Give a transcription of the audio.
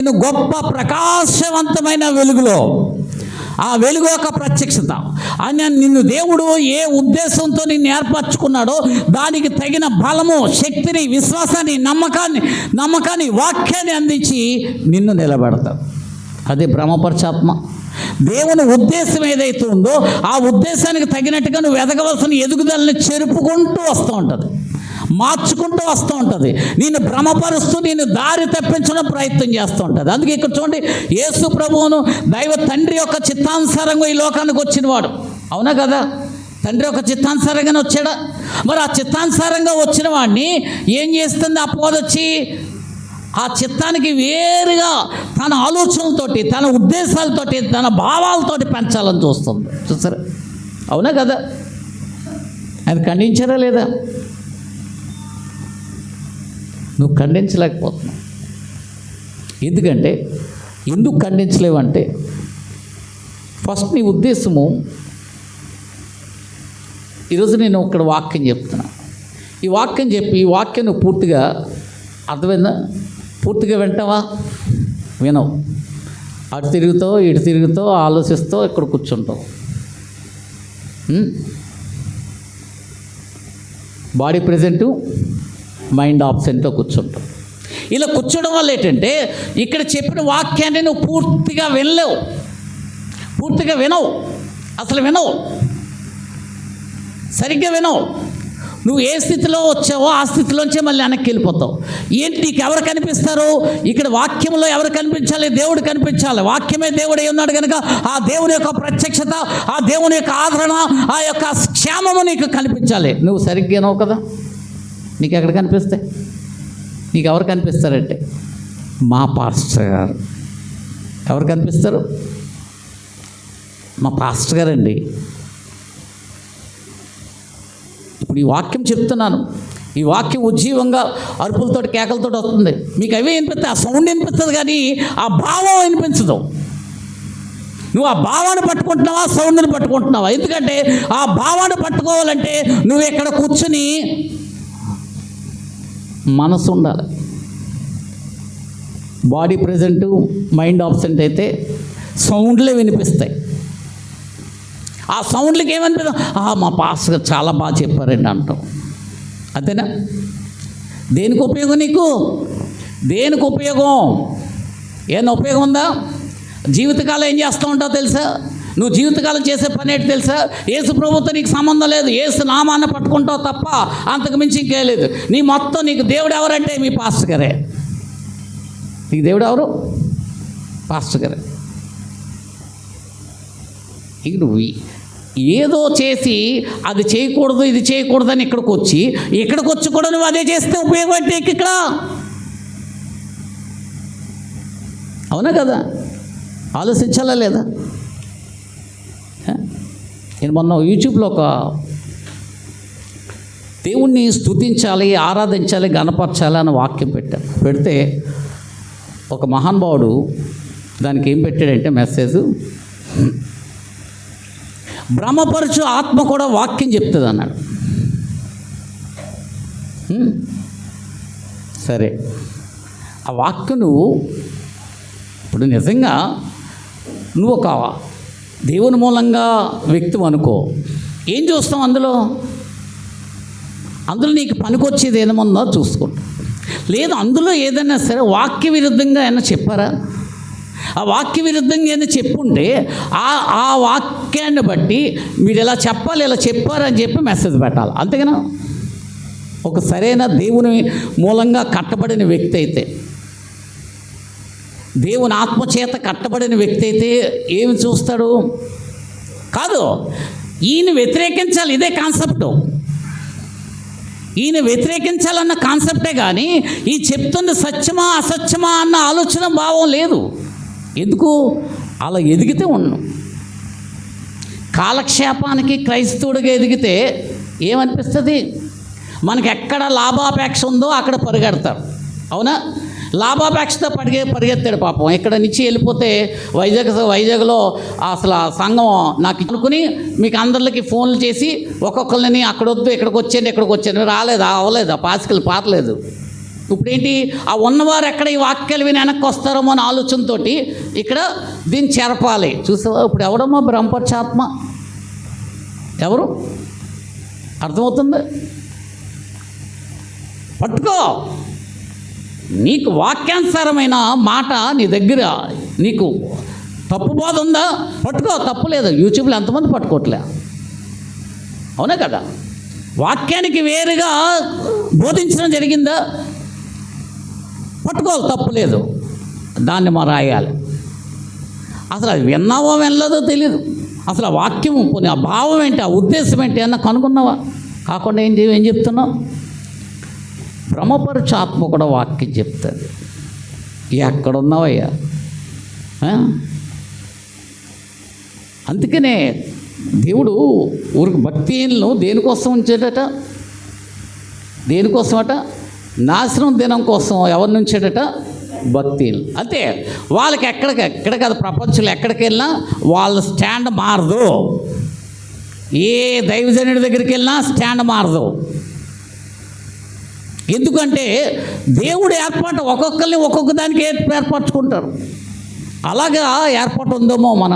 నేను గొప్ప ప్రకాశవంతమైన వెలుగులో, ఆ వెలుగు యొక్క ప్రత్యక్షత అని నిన్ను దేవుడు ఏ ఉద్దేశంతో నిన్ను ఏర్పరచుకున్నాడో దానికి తగిన బలము, శక్తిని, విశ్వాసాన్ని, నమ్మకాన్ని వాక్యాన్ని అందించి నిన్ను నిలబెడతాడు. అదే బ్రహ్మపరచాత్మ. దేవుని ఉద్దేశం ఏదైతే ఉందో ఆ ఉద్దేశానికి తగినట్టుగా నువ్వు ఎదగవలసిన ఎదుగుదలని చెరుపుకుంటూ వస్తూ ఉంటుంది, మార్చుకుంటూ వస్తూ ఉంటుంది, నేను భ్రమపరుస్తూ నేను దారి తప్పించడం ప్రయత్నం చేస్తూ ఉంటుంది. అందుకే ఇక్కడ చూడండి, యేసు ప్రభువును దైవ తండ్రి యొక్క చిత్తానుసారంగా ఈ లోకానికి వచ్చినవాడు. అవునా కదా? తండ్రి యొక్క చిత్తానుసారంగానే వచ్చాడా? మరి ఆ చిత్తానుసారంగా వచ్చిన వాడిని ఏం చేస్తుంది అపవాదొచ్చి? ఆ చిత్తానికి వేరుగా తన ఆలోచనలతోటి, తన ఉద్దేశాలతోటి, తన భావాలతోటి పెంచాలని చూస్తుంది. చూసారా? అవునా కదా? అది ఖండించారా లేదా? నువ్వు ఖండించలేకపోతున్నావు. ఎందుకు ఖండించలేవంటే, ఫస్ట్ నీ ఉద్దేశము, ఈరోజు నేను ఇక్కడ వాక్యం చెప్తున్నా, ఈ వాక్యం చెప్పి ఈ వాక్యం నువ్వు పూర్తిగా అర్థమైందా? పూర్తిగా వింటావా? వినవు. అటు తిరుగుతావు, ఇటు తిరుగుతావు, ఆలోచిస్తావు, ఇక్కడ కూర్చుంటావు. బాడీ ప్రెజెంటు, మైండ్ ఆబ్సెంట్తో కూర్చుంటావు. ఇలా కూర్చోవడం వల్ల ఏంటంటే, ఇక్కడ చెప్పిన వాక్యాన్ని నువ్వు పూర్తిగా వినలేవు, పూర్తిగా వినవు, అసలు వినవు, సరిగ్గా వినవు. నువ్వు ఏ స్థితిలో వచ్చావో ఆ స్థితిలోంచే మళ్ళీ వెనక్కి వెళ్ళిపోతావు. ఏంటి నీకు ఎవరు కనిపిస్తారు? ఇక్కడ వాక్యంలో ఎవరు కనిపించాలి? దేవుడు కనిపించాలి. వాక్యమే దేవుడు ఉన్నాడు కనుక ఆ దేవుని యొక్క ప్రత్యక్షత, ఆ దేవుని యొక్క ఆదరణ, ఆ యొక్క క్షేమము నీకు కనిపించాలి. నువ్వు సరిగ్గా వినవు కదా, నీకు ఎక్కడ కనిపిస్తాయి? నీకు ఎవరు కనిపిస్తారంటే మా పాస్టర్ గారు. ఎవరు కనిపిస్తారు? మా పాస్టర్ గారండి. ఇప్పుడు ఈ వాక్యం చెప్తున్నాను, ఈ వాక్యం ఉజ్జీవంగా అరుపులతోటి, కేకలతోటి వస్తుంది. మీకు అవే వినిపిస్తాయి, ఆ సౌండ్ వినిపిస్తుంది, కానీ ఆ భావం వినిపించదు. నువ్వు ఆ భావాన్ని పట్టుకుంటున్నావా, సౌండ్ని పట్టుకుంటున్నావా? ఎందుకంటే ఆ భావాన్ని పట్టుకోవాలంటే నువ్వు ఇక్కడ కూర్చుని మనసు ఉండాలి. బాడీ ప్రెజెంటు, మైండ్ ఆబ్సెంట్ అయితే సౌండ్లే వినిపిస్తాయి. ఆ సౌండ్లకి ఏమనిపిస్తుంది? మా పాస్టర్ గారు చాలా బాగా చెప్పారండి అంటాం. అంతేనా? దేనికి ఉపయోగం నీకు? దేనికి ఉపయోగం? ఏమైనా ఉపయోగం ఉందా? జీవితకాలం ఏం చేస్తూ ఉంటావు తెలుసా? నువ్వు జీవితకాలం చేసే పని ఏంటి తెలుసా? యేసు ప్రభుతో నీకు సంబంధం లేదు, యేసు నామాన్ని పట్టుకుంటావు తప్ప అంతకు మించి ఇంకే లేదు. నీ మొత్తం నీకు దేవుడు ఎవరంటే మీ పాస్టర్ గారే. నీకు దేవుడు ఎవరు? పాస్టర్ గారే. ఇక నువ్వు ఏదో చేసి అది చేయకూడదు, ఇది చేయకూడదు అని ఇక్కడికి వచ్చి కూడా నువ్వు అదే చేస్తే ఉపయోగం అంటే ఇక్కడ. అవునా కదా? ఆలోచించాలా లేదా? నేను మొన్న యూట్యూబ్లో ఒక దేవుణ్ణి స్తుతించాలి, ఆరాధించాలి, గణపరచాలి అని వాక్యం పెడితే ఒక మహానుభావుడు దానికి ఏం పెట్టాడంటే మెసేజ్, భ్రమపరచు ఆత్మ కూడా వాక్యం చెప్తుంది అన్నాడు. సరే, ఆ వాక్యం నువ్వు ఇప్పుడు నిజంగా నువ్వు ఒక దేవుని మూలంగా వ్యక్తి అనుకో, ఏం చూస్తావు అందులో నీకు పనికొచ్చేది ఏదైనా చూసుకుంటా. లేదు అందులో ఏదైనా సరే వాక్య విరుద్ధంగా ఏమైనా చెప్పారా? ఆ వాక్య విరుద్ధంగా ఏదైనా చెప్పుంటే ఆ వాక్యాన్ని బట్టి మీరు ఇలా చెప్పాలి, ఇలా చెప్పారని చెప్పి మెసేజ్ పెట్టాలి. అంతేగానా? ఒక సరైన దేవుని మూలంగా కట్టబడిన వ్యక్తి అయితే, దేవుని ఆత్మచేత కట్టబడిన వ్యక్తి అయితే ఏమి చూస్తాడు? కాదు, ఈయన వ్యతిరేకించాలి, ఇదే కాన్సెప్టు. ఈయన వ్యతిరేకించాలన్న కాన్సెప్టే కానీ ఈ చెప్తుంది సత్యమా అసత్యమా అన్న ఆలోచన భావం లేదు. ఎందుకు? అలా ఎదిగితే ఉండను. కాలక్షేపానికి క్రైస్తవుడిగా ఎదిగితే ఏమనిపిస్తుంది? మనకి ఎక్కడ లాభాపేక్ష ఉందో అక్కడ పరిగెడతారు. అవునా? లాభాపేక్షతో పరిగెత్తాడు పాపం. ఇక్కడ నుంచి వెళ్ళిపోతే వైజాగ్లో అసలు ఆ సంఘం నాకు అనుకుని మీకు అందరికి ఫోన్లు చేసి ఒక్కొక్కరిని అక్కడ వద్దు, ఇక్కడికి వచ్చాను, ఇక్కడికి వచ్చాను, రాలేదు, అవ్వలేదు, పాసికలు పారలేదు. ఇప్పుడు ఏంటి, ఆ ఉన్నవారు ఎక్కడ ఈ వాక్యాలు విని వెనక్కి వస్తారేమో అనే ఆలోచనతో ఇక్కడ దీన్ని చెరపాలి. చూసావా, ఇప్పుడు ఎవడమ్మా బ్రహ్మపరచాత్మ? ఎవరు? అర్థమవుతుంది? పట్టుకో. నీకు వాక్యానుసారమైన మాట నీ దగ్గర, నీకు తప్పు బోధ ఉందా? పట్టుకో, తప్పు లేదు. యూట్యూబ్లో ఎంతమంది పట్టుకోవట్లే? అవునా కదా? వాక్యానికి వేరుగా బోధించడం జరిగిందా? పట్టుకోవాలి, తప్పు లేదు. దాన్ని మనం రాయాలి. అసలు అది విన్నావో వినలేదో తెలియదు. అసలు ఆ వాక్యం పోనీ ఆ భావం ఏంటి, ఆ ఉద్దేశం ఏంటి అన్న కనుక్కున్నావా? కాకుండా ఏం చెప్తున్నావు? భ్రమపరచు ఆత్మ కూడా వాక్యం చెప్తుంది. ఎక్కడున్నావయ్యా? అందుకనే దేవుడు ఊరికి భక్తిహీనులను దేనికోసం ఉంచాడట? దేనికోసమట? నాశనం దినం కోసం ఎవరిని ఉంచాడట? భక్తిహీనులు. అంతే. వాళ్ళకి ఎక్కడ కాదు, ప్రపంచంలో ఎక్కడికి వెళ్ళినా వాళ్ళ స్టాండ్ మారదు. ఏ దైవజనుడి దగ్గరికి వెళ్ళినా స్టాండ్ మారదు. ఎందుకంటే దేవుడు ఏర్పాటు ఒక్కొక్కరిని ఒక్కొక్క దానికి ఏర్పరచుకుంటారు. అలాగా ఏర్పాటు ఉందేమో మన